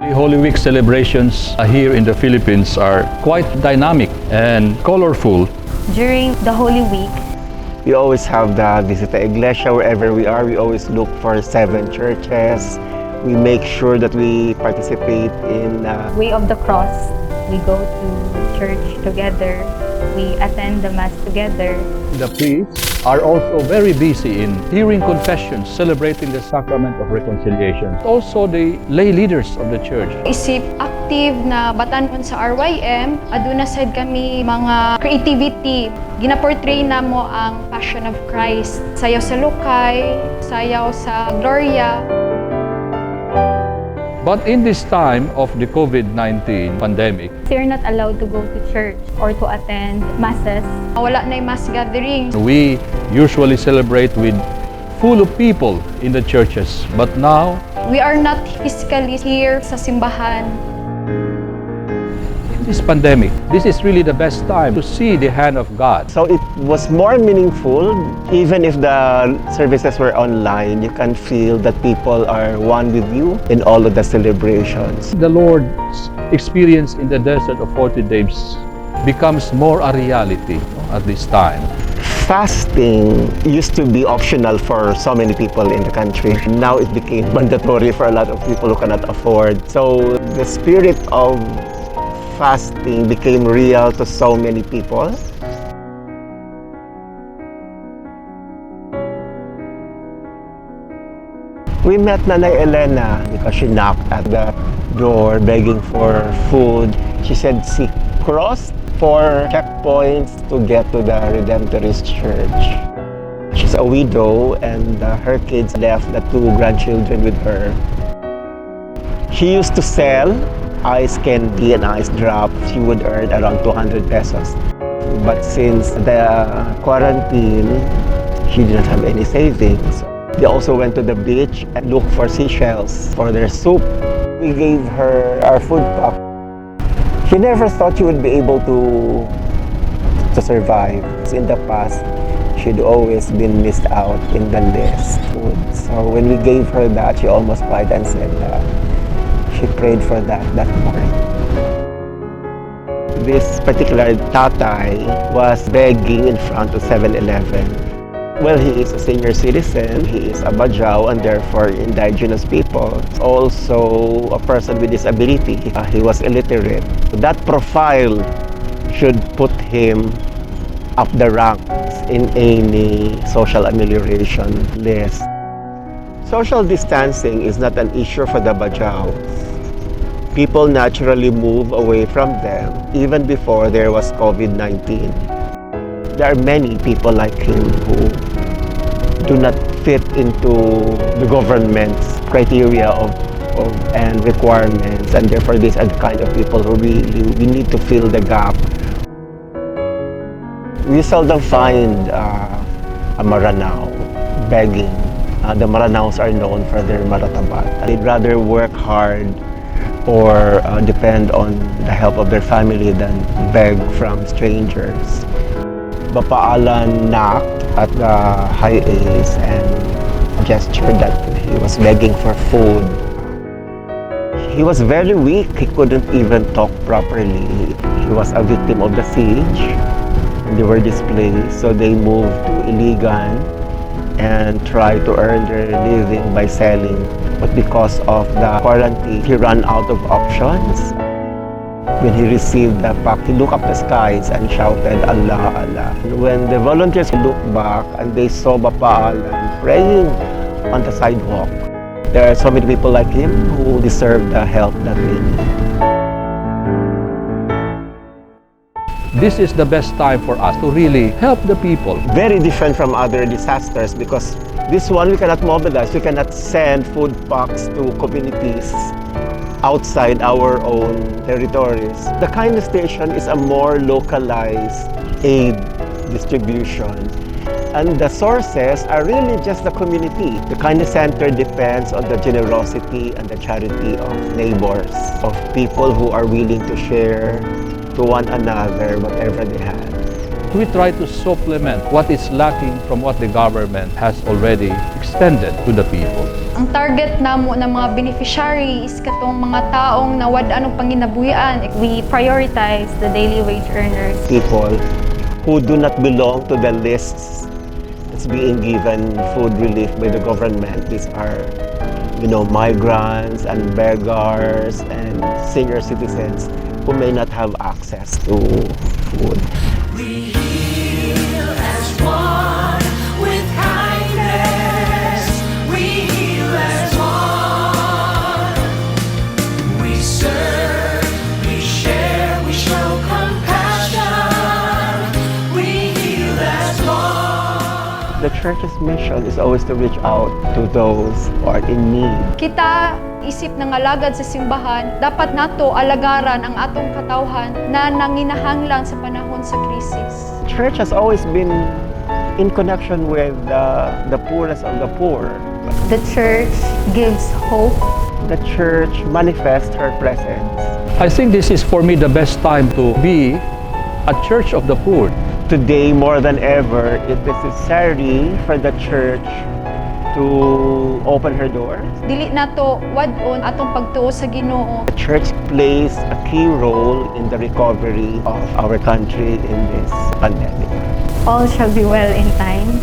The Holy Week celebrations here in the Philippines are quite dynamic and colorful. During the Holy Week, we always have the Visita Iglesia wherever we are. We always look for 7 churches. We make sure that we participate in Way of the Cross. We go to church together. We attend the Mass together. The priests are also very busy in hearing confessions, celebrating the sacrament of reconciliation. Also the lay leaders of the church. Isip active na batanon sa RYM, aduna sad kami mga creativity. Gina-portray na mo ang Passion of Christ. Sayaw sa Lukay, sayaw sa Gloria. But in this time of the COVID-19 pandemic, They're not allowed to go to church or to attend masses. Wala na yung mass gathering. we usually celebrate with full of people in the churches. But now, We are not physically here sa simbahan. in this pandemic, this is really the best time to see the hand of God. So it was more meaningful. Even if the services were online, you can feel that people are one with you in all of the celebrations. The Lord's experience in the desert of 40 days becomes more a reality at this time. Fasting used to be optional for so many people in the country. Now it became mandatory for a lot of people who cannot afford. So the spirit of fasting became real to so many people. We met Nanay Elena because she knocked at the door begging for food. She said she crossed 4 checkpoints to get to the Redemptorist Church. She's a widow and her kids left the 2 grandchildren with her. She used to sell ice candy and ice drops. She would earn around 200 pesos. But since the quarantine, she didn't have any savings. They also went to the beach and looked for seashells for their soup. We gave her our food pack. She never thought she would be able to survive. In the past, she'd always been missed out in the list food. So when we gave her that, she almost cried and said she prayed for that morning. This particular tatay was begging in front of 7-Eleven. Well, he is a senior citizen, he is a Bajau and therefore indigenous people. Also a person with disability. He was illiterate. That profile should put him up the ranks in any social amelioration list. Social distancing is not an issue for the Bajaus. People naturally move away from them even before there was COVID-19. There are many people like him who do not fit into the government's criteria and requirements, and therefore these are the kind of people who we need to fill the gap. We seldom find a Maranao begging. The Maranaos are known for their maratabat. They'd rather work hard or depend on the help of their family than beg from strangers. Bapaalan knocked at the high A's and gestured that he was begging for food. He was very weak. He couldn't even talk properly. He was a victim of the siege and they were displaced. So they moved to Iligan and tried to earn their living by selling. But because of the quarantine, he ran out of options. When he received the pack, he looked up the skies and shouted, Allah, Allah. When the volunteers looked back and they saw Bapaalan praying on the sidewalk, there are so many people like him who deserve the help that they need. This is the best time for us to really help the people. Very different from other disasters because this one we cannot mobilize. We cannot send food packs to communities outside our own territories. The Kindness Station is a more localized aid distribution. And the sources are really just the community. The Kindness Center depends on the generosity and the charity of neighbors, of people who are willing to share to one another whatever they have. We try to supplement what is lacking from what the government has already extended to the people. Ang target namo ng mga beneficiary is katong mga taong nawad-an og panginabuhian. We prioritize the daily wage earners. People who do not belong to the lists that's being given food relief by the government. These are, migrants and beggars and senior citizens who may not have access to food. We heal as one with kindness. We heal as one. We serve, we share, we show compassion. We heal as one. The church's mission is always to reach out to those who are in need. Kita isip ng alagad sa simbahan, dapat nato alagaran ang atong katawhan na nanginahanglan sa panahon sa krisis. Church has always been in connection with the poorest of the poor. The church gives hope. The church manifests her presence. I think this is for me the best time to be a church of the poor. Today, more than ever, it is necessary for the church to open her doors. Dili nato wad-on atong pagtuo sa Ginoo. The church plays a key role in the recovery of our country in this pandemic. All shall be well in time.